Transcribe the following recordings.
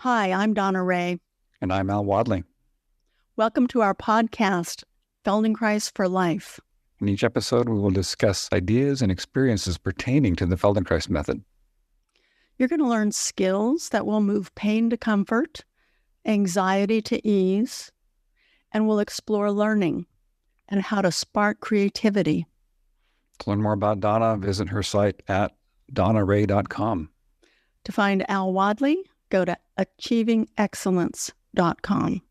Hi, I'm Donna Ray. And I'm Al Wadley. Welcome to our podcast, Feldenkrais for Life. In each episode, we will discuss ideas and experiences pertaining to the Feldenkrais method. You're going to learn skills that will move pain to comfort, anxiety to ease, and we'll explore learning and how to spark creativity. To learn more about Donna, visit her site at donnaray.com. To find Al Wadley, go to achievingexcellence.com.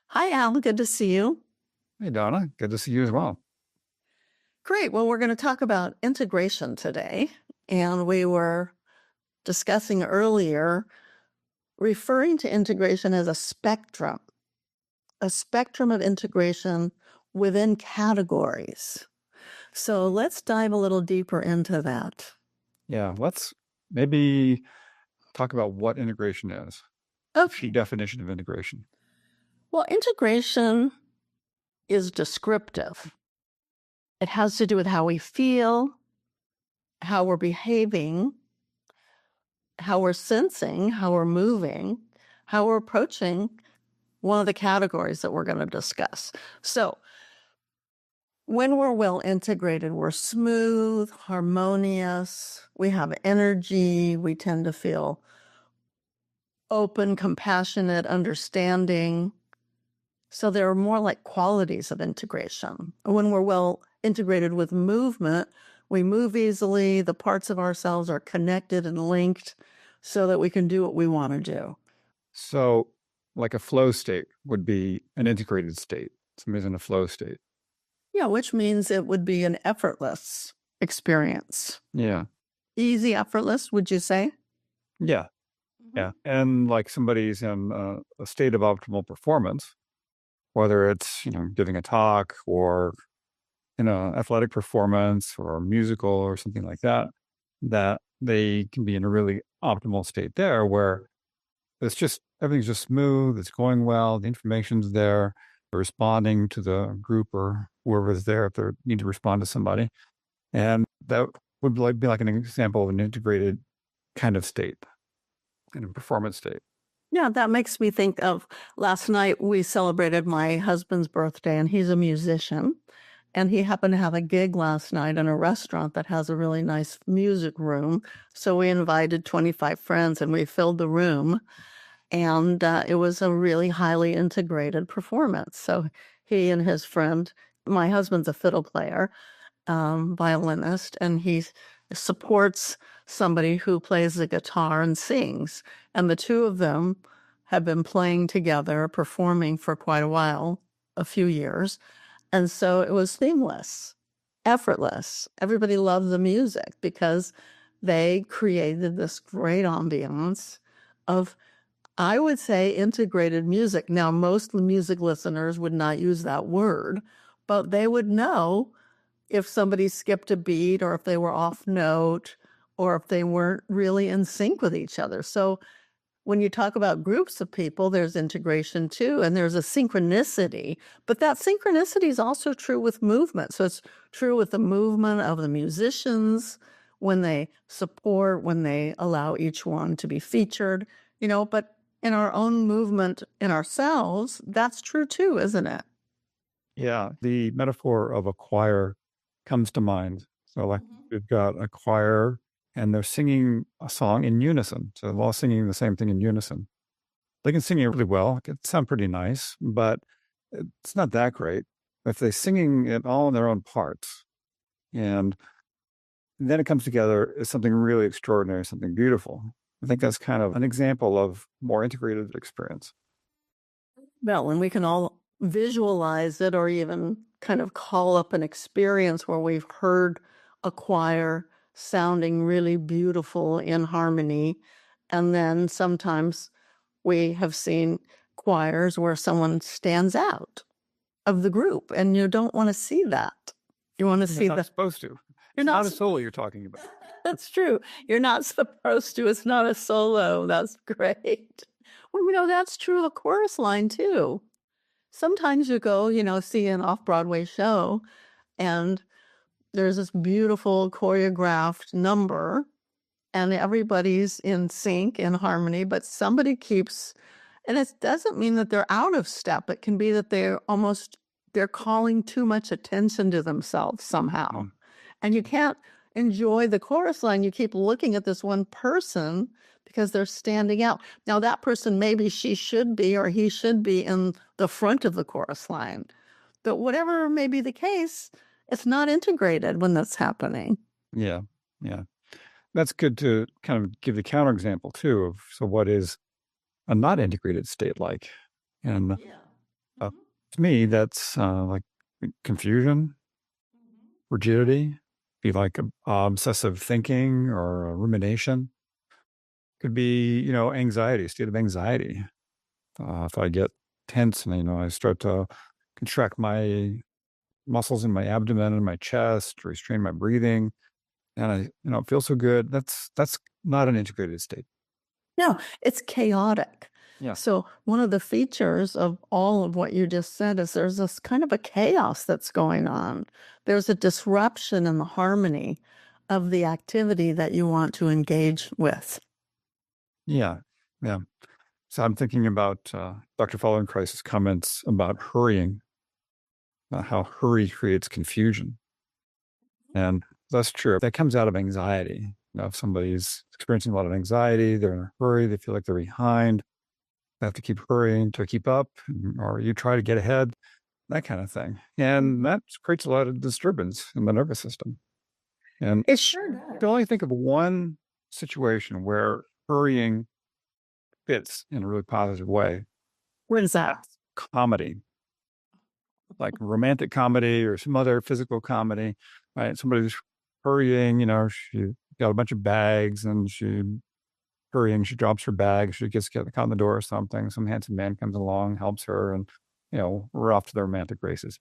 Hi, Al. Good to see you. Hey, Donna. Good to see you as well. Great. Well, we're going to talk about integration today. And we were discussing earlier referring to integration as a spectrum of integration within categories. So let's dive a little deeper into that. Yeah, let's maybe talk about what integration is. Okay. The definition of integration. Well, integration is descriptive. It has to do with how we feel, how we're behaving, how we're sensing, how we're moving, how we're approaching one of the categories that we're going to discuss. So when we're well integrated, we're smooth, harmonious, we have energy, we tend to feel open, compassionate, understanding. So there are more like qualities of integration. When we're well integrated with movement, we move easily, the parts of ourselves are connected and linked so that we can do what we want to do. So like a flow state would be an integrated state. Somebody's in a flow state. Yeah, which means it would be an effortless experience. Yeah. Easy, effortless, would you say? Yeah. Yeah. And like somebody's in a state of optimal performance, whether it's, giving a talk or in an athletic performance or a musical or something like that, that they can be in a really optimal state there where it's just, everything's just smooth, it's going well, the information's there, they're responding to the group or whoever's there if they need to respond to somebody. And that would be like an example of an integrated kind of state, in a performance state. Yeah, that makes me think of last night we celebrated my husband's birthday, and he's a musician. And he happened to have a gig last night in a restaurant that has a really nice music room. So we invited 25 friends and we filled the room. And it was a really highly integrated performance. So he and his friend, my husband's a fiddle player, violinist, and he supports somebody who plays the guitar and sings. And the two of them have been playing together, performing for quite a while, a few years. And so it was seamless, effortless. Everybody loved the music because they created this great ambiance of, I would say, integrated music. Now, most music listeners would not use that word, but they would know if somebody skipped a beat or if they were off note or if they weren't really in sync with each other. So when you talk about groups of people, there's integration too, and there's a synchronicity. But that synchronicity is also true with movement. So it's true with the movement of the musicians when they support, when they allow each one to be featured, but in our own movement in ourselves, that's true too, isn't it? Yeah. The metaphor of a choir comes to mind. So like we've got a choir and they're singing a song in unison. So they're all singing the same thing in unison. They can sing it really well. It can sound pretty nice, but it's not that great. If they're singing it all in their own parts, and then it comes together as something really extraordinary, something beautiful. I think that's kind of an example of more integrated experience. Well, and we can all visualize it or even kind of call up an experience where we've heard a choir sounding really beautiful in harmony. And then sometimes we have seen choirs where someone stands out of the group, and you don't want to see that. You want to see that. Not supposed to. You're not a solo you're talking about. That's true. You're not supposed to. It's not a solo. That's great. Well, that's true of a chorus line too. Sometimes you go, see an off-Broadway show, and there's this beautiful choreographed number, and everybody's in sync, in harmony, but somebody keeps, and it doesn't mean that they're out of step. It can be that they're calling too much attention to themselves somehow. And you can't enjoy the chorus line. You keep looking at this one person because they're standing out. Now, that person, maybe she should be or he should be in the front of the chorus line. But whatever may be the case, it's not integrated when that's happening. Yeah. Yeah. That's good to kind of give the counterexample too of, so what is a not integrated state like? And to me, that's like confusion, rigidity, be like obsessive thinking or rumination. Could be, anxiety, state of anxiety. If I get tense and, I start to contract my muscles in my abdomen and my chest, restrain my breathing, and I, it feels so good. That's not an integrated state. No, it's chaotic. Yeah. So one of the features of all of what you just said is there's this kind of a chaos that's going on. There's a disruption in the harmony of the activity that you want to engage with. Yeah. Yeah. So I'm thinking about Dr. Feldenkrais' comments about hurrying, how hurry creates confusion. And that's true. That comes out of anxiety. If somebody's experiencing a lot of anxiety, they're in a hurry, they feel like they're behind, they have to keep hurrying to keep up, or you try to get ahead, that kind of thing. And that creates a lot of disturbance in the nervous system. And It sure does. I can only think of one situation where hurrying fits in a really positive way. When's that? Comedy, like romantic comedy or some other physical comedy, right? Somebody's hurrying, she got a bunch of bags and she drops her bag, she gets caught in the door or something. Some handsome man comes along, helps her, and, we're off to the romantic races.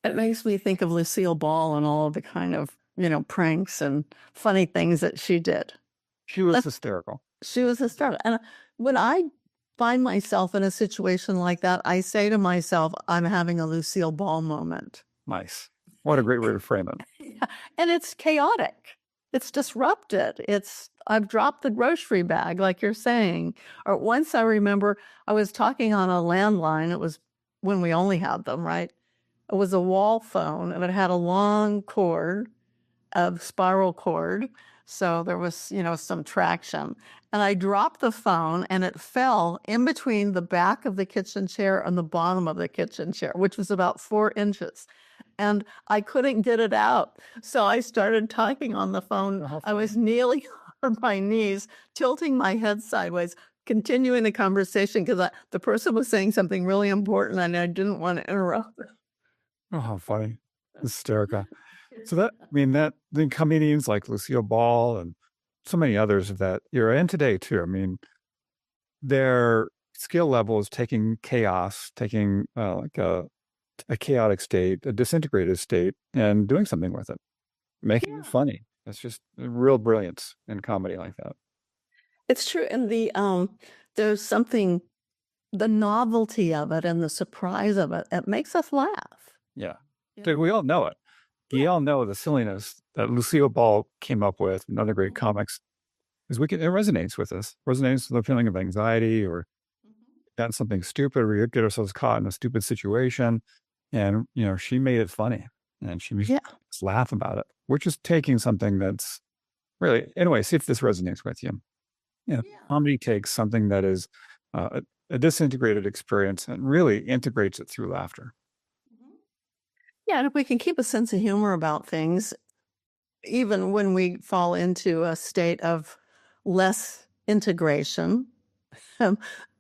It makes me think of Lucille Ball and all of the kind of, pranks and funny things that she did. She was hysterical. She was hysterical. And when I find myself in a situation like that, I say to myself, I'm having a Lucille Ball moment. Nice. What a great way to frame it. Yeah. And it's chaotic. It's disrupted. I've dropped the grocery bag, like you're saying. Or once I remember I was talking on a landline. It was when we only had them, right? It was a wall phone, and it had a long cord, a spiral cord. So there was, some traction. And I dropped the phone, and it fell in between the back of the kitchen chair and the bottom of the kitchen chair, which was about 4 inches. And I couldn't get it out. So I started talking on the phone. I was kneeling on my knees, tilting my head sideways, continuing the conversation because the person was saying something really important and I didn't want to interrupt. Oh, how funny. Hysterical. So the comedians like Lucille Ball and so many others of that era, and today too, their skill level is taking chaos, taking like a chaotic state, a disintegrated state, and doing something with it, making it funny. It's just real brilliance in comedy like that. It's true. And there's something, the novelty of it and the surprise of it, it makes us laugh. Yeah. We all know it. We all know the silliness that Lucille Ball came up with and other great comics. Is it resonates with us, resonates with the feeling of anxiety or done something stupid, or we get ourselves caught in a stupid situation. And, she made it funny and she makes us laugh about it, which is taking something that's really, anyway, see if this resonates with you. Comedy takes something that is a disintegrated experience and really integrates it through laughter. Yeah, and if we can keep a sense of humor about things, even when we fall into a state of less integration,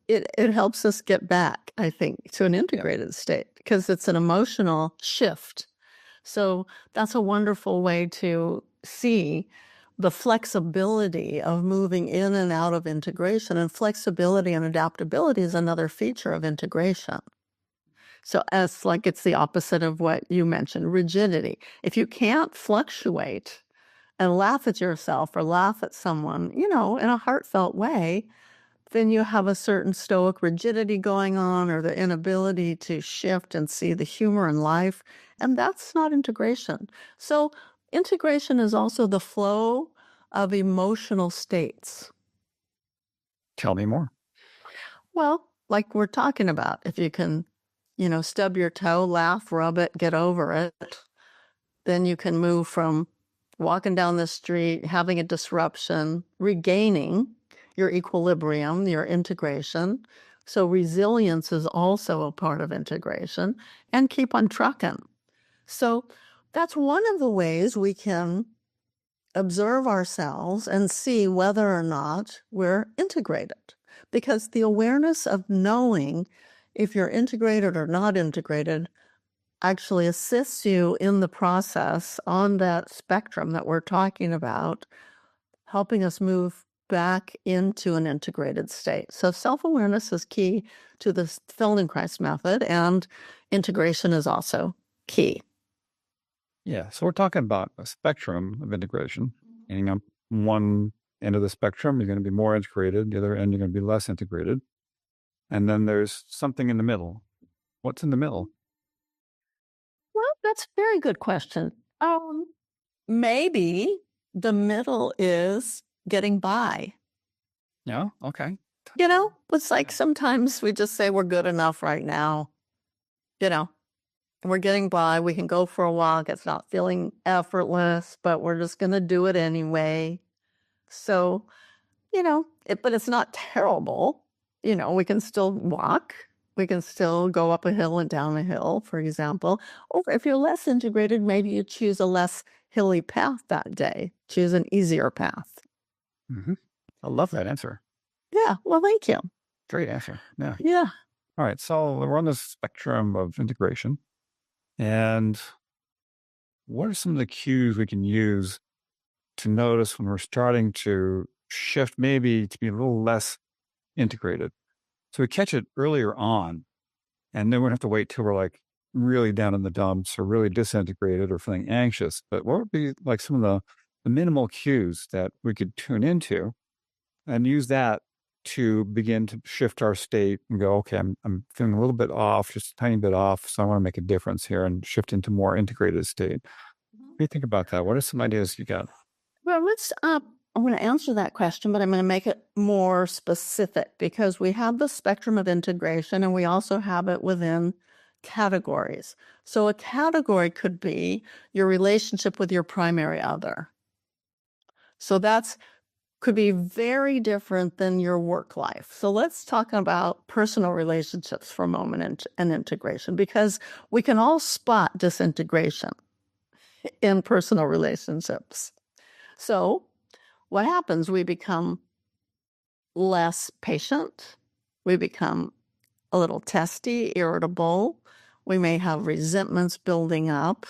it helps us get back, I think, to an integrated state because it's an emotional shift. So that's a wonderful way to see the flexibility of moving in and out of integration. And flexibility and adaptability is another feature of integration. So it's the opposite of what you mentioned, rigidity. If you can't fluctuate and laugh at yourself or laugh at someone, in a heartfelt way, then you have a certain stoic rigidity going on or the inability to shift and see the humor in life. And that's not integration. So, integration is also the flow of emotional states. Tell me more. Well, like we're talking about, if you can, stub your toe, laugh, rub it, get over it, then you can move from walking down the street, having a disruption, regaining your equilibrium, your integration. So resilience is also a part of integration, and keep on trucking. So that's one of the ways we can observe ourselves and see whether or not we're integrated. Because the awareness of knowing if you're integrated or not integrated actually assists you in the process on that spectrum that we're talking about, helping us move back into an integrated state. So self-awareness is key to the Feldenkrais method, and integration is also key. Yeah. So we're talking about a spectrum of integration. And on one end of the spectrum, you're going to be more integrated. The other end, you're going to be less integrated. And then there's something in the middle. What's in the middle? Well, that's a very good question. Maybe the middle is getting by. Yeah. Okay. It's like sometimes we just say we're good enough right now. We're getting by. We can go for a walk. It's not feeling effortless, but we're just going to do it anyway. So, but it's not terrible. We can still walk. We can still go up a hill and down a hill, for example. Or if you're less integrated, maybe you choose a less hilly path that day. Choose an easier path. Mm-hmm. I love that answer. Yeah. Well, thank you. Great answer. Yeah. Yeah. All right. So we're on the spectrum of integration. And what are some of the cues we can use to notice when we're starting to shift, maybe to be a little less integrated? So we catch it earlier on, and then we don't have to wait till we're like really down in the dumps or really disintegrated or feeling anxious. But what would be like some of the minimal cues that we could tune into and use that to begin to shift our state and go, okay, I'm feeling a little bit off, just a tiny bit off. So I want to make a difference here and shift into more integrated state. What do you think about that? What are some ideas you got? Well, I'm going to answer that question, but I'm going to make it more specific because we have the spectrum of integration and we also have it within categories. So a category could be your relationship with your primary other. So could be very different than your work life. So let's talk about personal relationships for a moment and integration, because we can all spot disintegration in personal relationships. So what happens? We become less patient. We become a little testy, irritable. We may have resentments building up.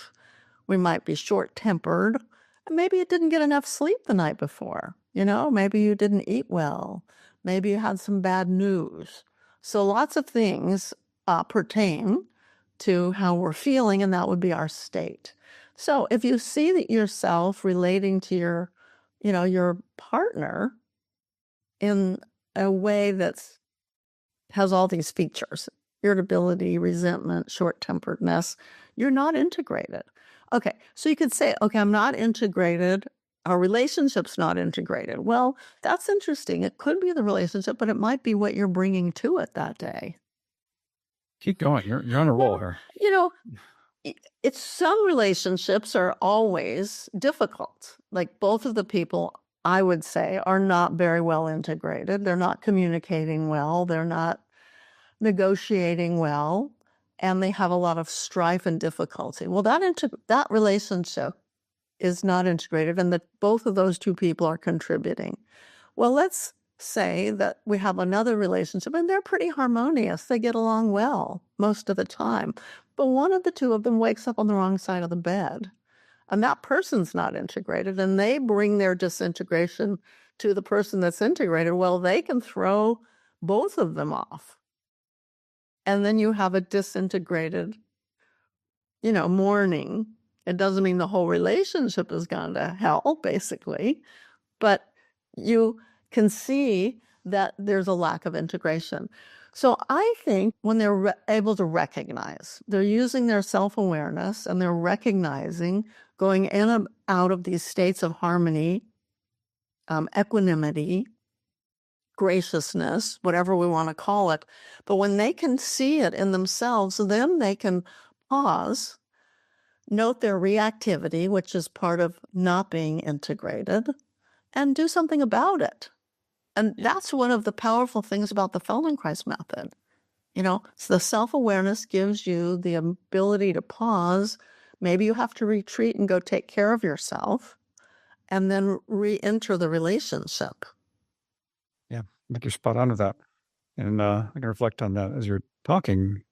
We might be short-tempered. Maybe you didn't get enough sleep the night before. Maybe you didn't eat well. Maybe you had some bad news. So lots of things pertain to how we're feeling, and that would be our state. So if you see that yourself relating to your partner in a way that's has all these features, irritability, resentment, short-temperedness, you're not integrated. Okay, so you could say, okay, I'm not integrated. Our relationship's not integrated. Well, that's interesting. It could be the relationship, but it might be what you're bringing to it that day. Keep going. You're on a roll here. It's some relationships are always difficult. Like both of the people, I would say, are not very well integrated. They're not communicating well. They're not negotiating well, and they have a lot of strife and difficulty. Well, that relationship is not integrated, and that both of those two people are contributing. Well, let's say that we have another relationship, and they're pretty harmonious. They get along well most of the time. But one of the two of them wakes up on the wrong side of the bed, and that person's not integrated, and they bring their disintegration to the person that's integrated. Well, they can throw both of them off. And then you have a disintegrated, morning. It doesn't mean the whole relationship has gone to hell, basically, but you can see that there's a lack of integration. So I think when they're able to recognize, they're using their self-awareness and they're recognizing, going in and out of these states of harmony, equanimity, graciousness, whatever we want to call it. But when they can see it in themselves, then they can pause, note their reactivity, which is part of not being integrated, and do something about it. And that's one of the powerful things about the Feldenkrais method. So the self-awareness gives you the ability to pause. Maybe you have to retreat and go take care of yourself and then re-enter the relationship. Yeah, I think you're spot on with that. And I can reflect on that as you're talking.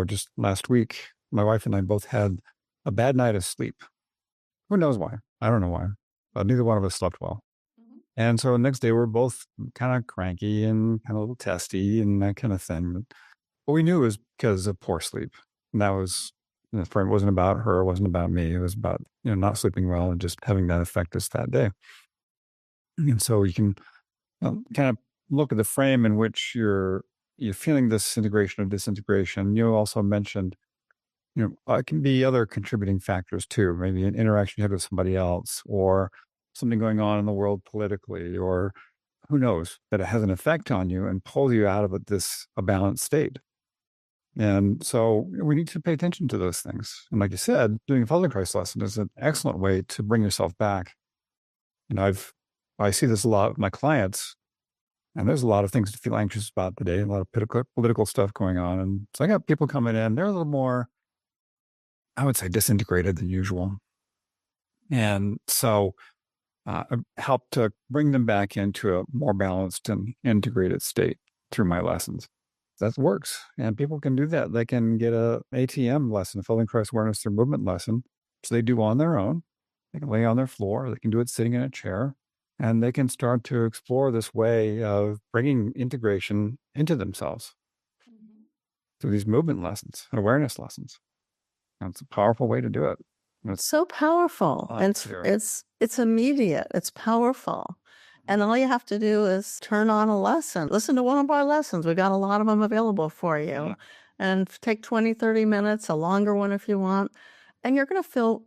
Just last week, my wife and I both had a bad night of sleep. Who knows why? I don't know why, but neither one of us slept well. And so the next day, we're both kind of cranky and kind of a little testy and that kind of thing. But we knew it was because of poor sleep. And that was, it wasn't about her, it wasn't about me. It was about, not sleeping well and just having that affect us that day. And so you can kind of look at the frame in which you're feeling this integration or disintegration. You also mentioned, it can be other contributing factors too. Maybe an interaction you had with somebody else, or something going on in the world politically, or who knows, that it has an effect on you and pulls you out of a balanced state. And so we need to pay attention to those things. And like you said, doing a Feldenkrais lesson is an excellent way to bring yourself back. I see this a lot with my clients, and there's a lot of things to feel anxious about today, a lot of political stuff going on. And so I got people coming in, they're a little more, I would say, disintegrated than usual. And so I help to bring them back into a more balanced and integrated state through my lessons. That works. And people can do that. They can get a ATM lesson, a Feldenkrais awareness through movement lesson. So they do on their own. They can lay on their floor. They can do it sitting in a chair. And they can start to explore this way of bringing integration into themselves through these movement lessons and awareness lessons. And it's a powerful way to do it. It's so powerful. It's immediate. It's powerful. And all you have to do is turn on a lesson. Listen to one of our lessons. We've got a lot of them available for you. Yeah. And take 20, 30 minutes, a longer one if you want. And you're going to feel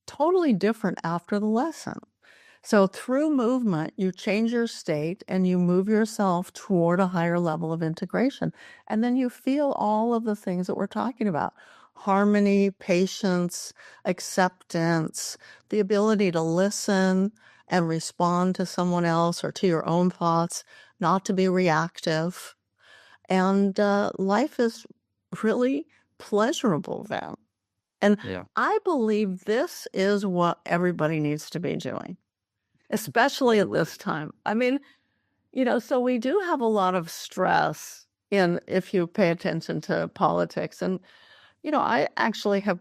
totally different after the lesson. So through movement, you change your state and you move yourself toward a higher level of integration. And then you feel all of the things that we're talking about: harmony, patience, acceptance, the ability to listen and respond to someone else or to your own thoughts, not to be reactive. And life is really pleasurable then. And yeah. I believe this is what everybody needs to be doing, especially at this time. I mean, so we do have a lot of stress if you pay attention to politics. And, I actually have,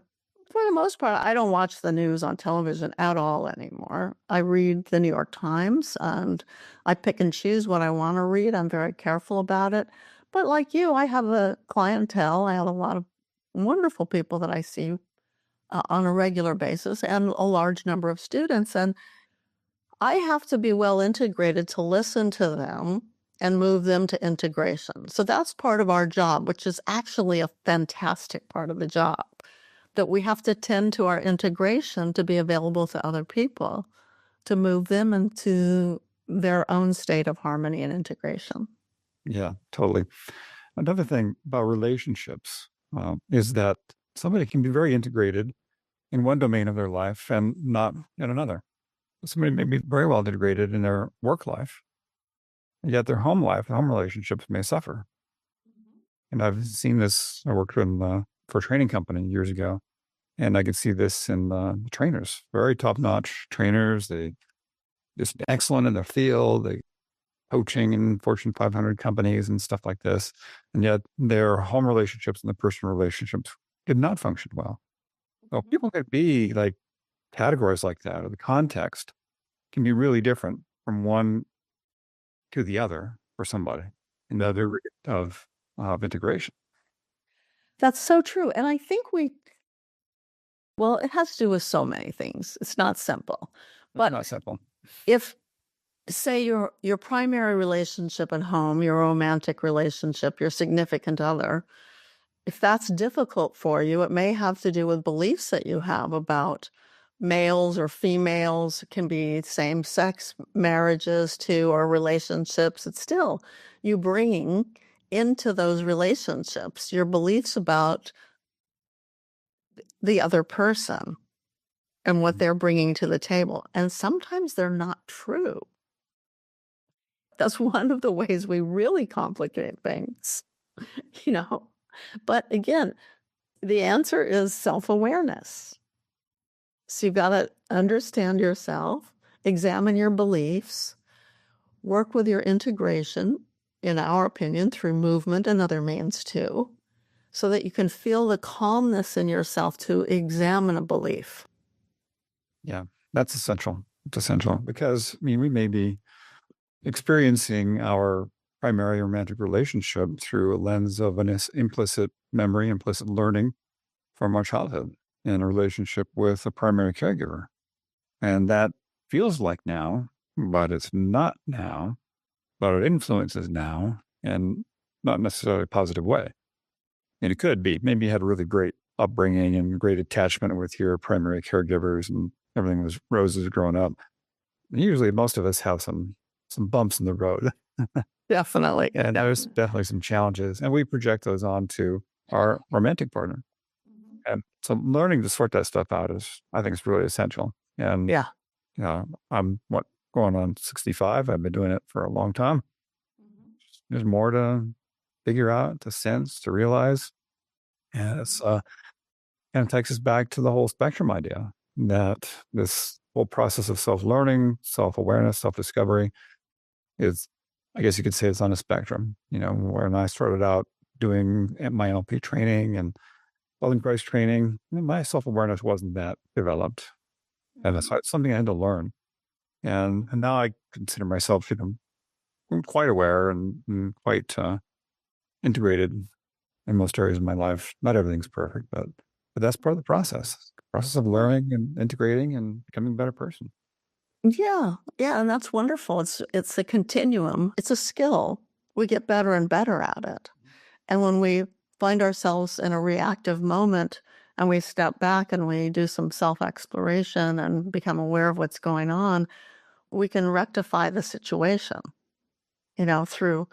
for the most part, I don't watch the news on television at all anymore. I read the New York Times and I pick and choose what I want to read. I'm very careful about it. But like you, I have a clientele. I have a lot of wonderful people that I see on a regular basis and a large number of students. And I have to be well integrated to listen to them and move them to integration. So that's part of our job, which is actually a fantastic part of the job, that we have to tend to our integration to be available to other people, to move them into their own state of harmony and integration. Yeah, totally. Another thing about relationships is that somebody can be very integrated in one domain of their life and not in another. Somebody may be very well integrated in their work life, yet their home life, home relationships may suffer. And I've seen this. I worked for a training company years ago, and I could see this in the trainers, very top-notch trainers. They just excellent in their field. They coaching in Fortune 500 companies and stuff like this. And yet their home relationships and the personal relationships did not function well. So people could be like categories like that, or the context can be really different from one to the other for somebody in the other of integration. That's so true. And I think it has to do with so many things. It's not simple. But not simple. If say your primary relationship at home, your romantic relationship, your significant other, if that's difficult for you, it may have to do with beliefs that you have about males or females. It can be same-sex marriages too, or relationships. It's still you bringing into those relationships your beliefs about the other person and what they're bringing to the table. And sometimes they're not true. That's one of the ways we really complicate things, you know. But again, the answer is self-awareness. So you've got to understand yourself, examine your beliefs, work with your integration, in our opinion, through movement and other means too, so that you can feel the calmness in yourself to examine a belief. Yeah, that's essential. It's essential because, I mean, we may be experiencing our primary romantic relationship through a lens of an implicit memory, implicit learning from our childhood in a relationship with a primary caregiver. And that feels like now, but it's not now, but it influences now, and not necessarily a positive way. And it could be. Maybe you had a really great upbringing and great attachment with your primary caregivers and everything was roses growing up. And usually most of us have some bumps in the road. Definitely. And there's definitely some challenges. And we project those onto our romantic partner. And so learning to sort that stuff out is, I think, is really essential. And, Yeah. you know, I'm going on 65. I've been doing it for a long time. There's more to figure out, to sense, to realize. And it's kind of takes us back to the whole spectrum idea that this whole process of self-learning, self-awareness, self-discovery is, I guess you could say, it's on a spectrum. You know, when I started out doing my NLP training and Feldenkrais training, my self-awareness wasn't that developed. And that's something I had to learn. And now I consider myself, you know, I'm quite aware and quite integrated in most areas of my life. Not everything's perfect, but that's part of the process of learning and integrating and becoming a better person. Yeah. Yeah. And that's wonderful. It's a continuum. It's a skill. We get better and better at it. And when we find ourselves in a reactive moment and we step back and we do some self-exploration and become aware of what's going on, we can rectify the situation, you know, through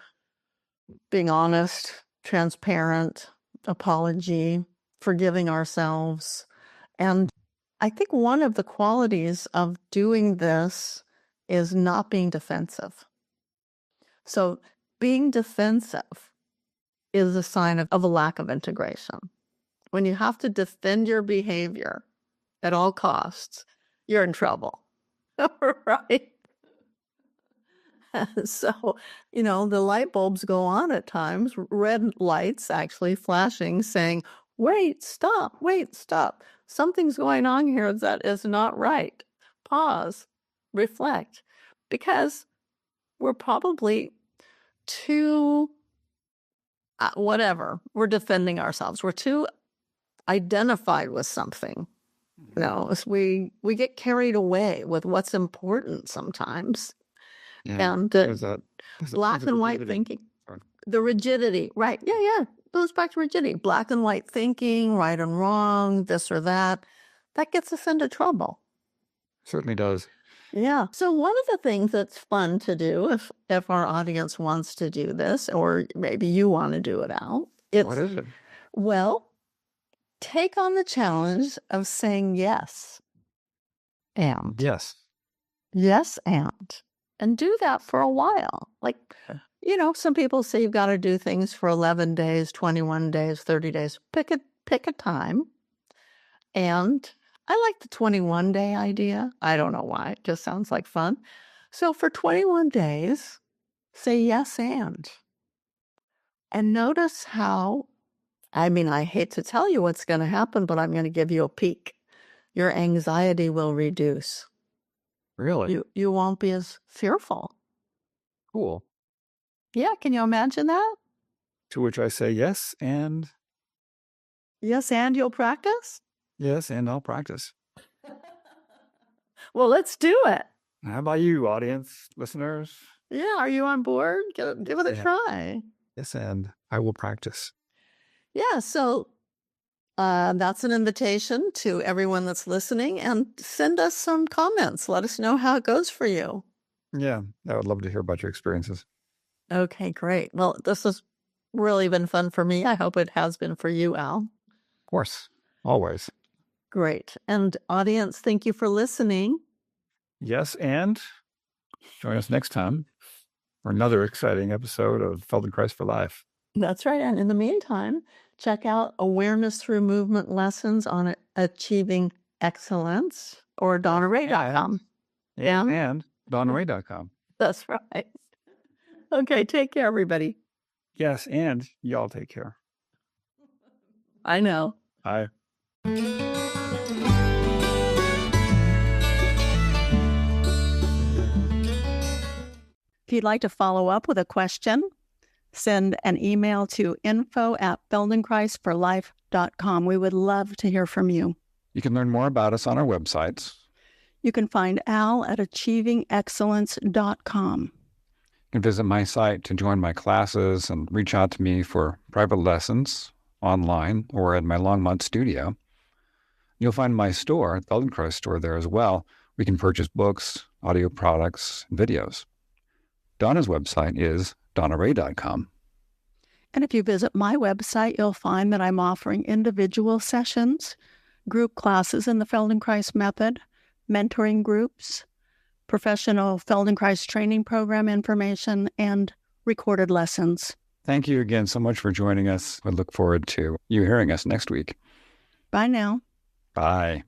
being honest, transparent, apology, forgiving ourselves. And I think one of the qualities of doing this is not being defensive. So being defensive is a sign of a lack of integration. When you have to defend your behavior at all costs, you're in trouble, right? So, you know, the light bulbs go on at times, red lights actually flashing, saying, wait, stop. Something's going on here that is not right. Pause, reflect, because we're probably too, we're defending ourselves. We're too identified with something. You know, we get carried away with what's important sometimes. Yeah. And There's black and white thinking. The rigidity, right. Yeah. Goes back to rigidity. Black and white thinking, right and wrong, this or that. That gets us into trouble. Certainly does. Yeah. So one of the things that's fun to do, if our audience wants to do this, or maybe you want to do it out, What is it? well, take on the challenge of saying yes. And Yes. yes, and do that for a while. Like, you know, some people say you've got to do things for 11 days, 21 days, 30 days. Pick a time. And I like the 21-day idea. I don't know why. It just sounds like fun. So for 21 days, say yes and notice how, I mean, I hate to tell you what's going to happen, but I'm going to give you a peek. Your anxiety will reduce. Really? You won't be as fearful. Cool. Yeah, can you imagine that? To which I say yes, and Yes, and you'll practice? yes, and I'll practice. Well, let's do it. How about you, audience, listeners? Yeah, are you on board? Give it a try. Yes, and I will practice. Yeah, so that's an invitation to everyone that's listening, and send us some comments. Let us know how it goes for you. Yeah, I would love to hear about your experiences. Okay, great. Well, this has really been fun for me. I hope it has been for you, Al. Of course, always. Great. And audience, thank you for listening. Yes, and join us next time for another exciting episode of Feldenkrais for Life. That's right. And in the meantime, check out Awareness Through Movement lessons on achieving excellence or DonnaRay.com. Yeah, and DonnaRay.com. That's right. Okay, take care, everybody. Yes, and y'all take care. I know. Bye. If you'd like to follow up with a question, send an email to info@feldenkreisforlife.com. We would love to hear from you. You can learn more about us on our websites. You can find Al at achievingexcellence.com. You can visit my site to join my classes and reach out to me for private lessons online or at my Longmont studio. You'll find my store, Feldenkrais store, there as well. We can purchase books, audio products, and videos. Donna's website is DonnaRay.com. And if you visit my website, you'll find that I'm offering individual sessions, group classes in the Feldenkrais method, mentoring groups, professional Feldenkrais training program information, and recorded lessons. Thank you again so much for joining us. We look forward to you hearing us next week. Bye now. Bye.